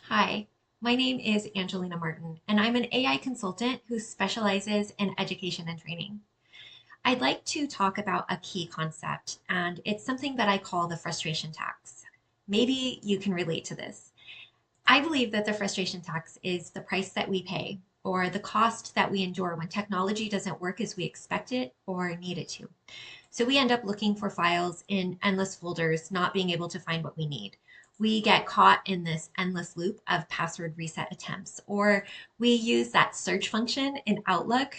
Hi, my name is Angelina Martin, and I'm an AI consultant who specializes in education and training. I'd like to talk about a key concept, and it's something that I call the frustration tax. Maybe you can relate to this. I believe that the frustration tax is the price that we pay or the cost that we endure when technology doesn't work as we expect it or need it to. So we end up looking for files in endless folders, not being able to find what we need. We get caught in this endless loop of password reset attempts, or we use that search function in Outlook,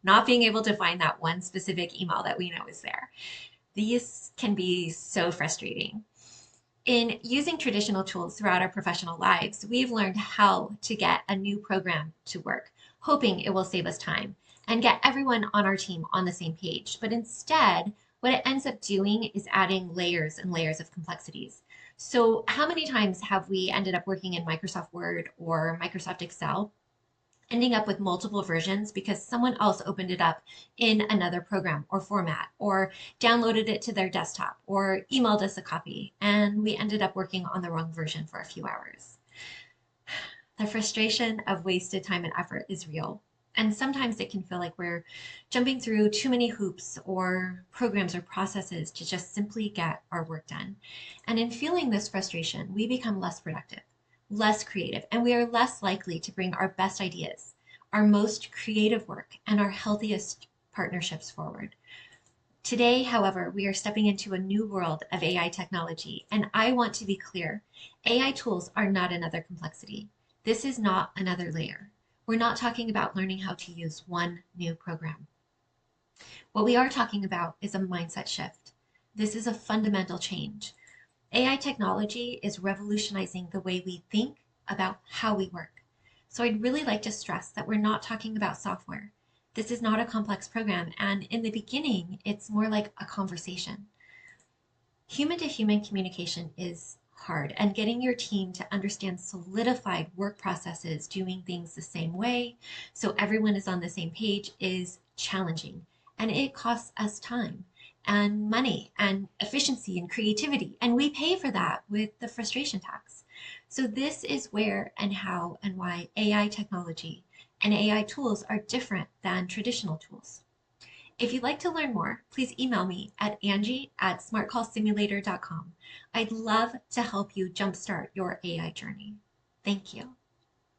not being able to find that one specific email that we know is there. These can be so frustrating. In using traditional tools throughout our professional lives, we've learned how to get a new program to work, hoping it will save us time and get everyone on our team on the same page. But instead, what it ends up doing is adding layers and layers of complexities. So, how many times have we ended up working in Microsoft Word or Microsoft Excel ending up with multiple versions because someone else opened it up in another program or format, or downloaded it to their desktop, or emailed us a copy, and we ended up working on the wrong version for a few hours. The frustration of wasted time and effort is real. And sometimes it can feel like we're jumping through too many hoops or programs or processes to just simply get our work done. And in feeling this frustration, we become less productive, less creative, and we are less likely to bring our best ideas, our most creative work, and our healthiest partnerships forward. Today, however, we are stepping into a new world of AI technology, and I want to be clear. AI tools are not another complexity. This is not another layer. We're not talking about learning how to use one new program. What we are talking about is a mindset shift. This is a fundamental change. AI technology is revolutionizing the way we think about how we work. So I'd really like to stress that we're not talking about software. This is not a complex program, and in the beginning, it's more like a conversation. Human to human communication is hard, and getting your team to understand solidified work processes, doing things the same way, so everyone is on the same page, is challenging. And it costs us time and money and efficiency and creativity. And we pay for that with the frustration tax. So, this is where and how and why AI technology and AI tools are different than traditional tools. If you'd like to learn more, please email me at angie@smartcallsimulator.com. I'd love to help you jumpstart your AI journey. Thank you.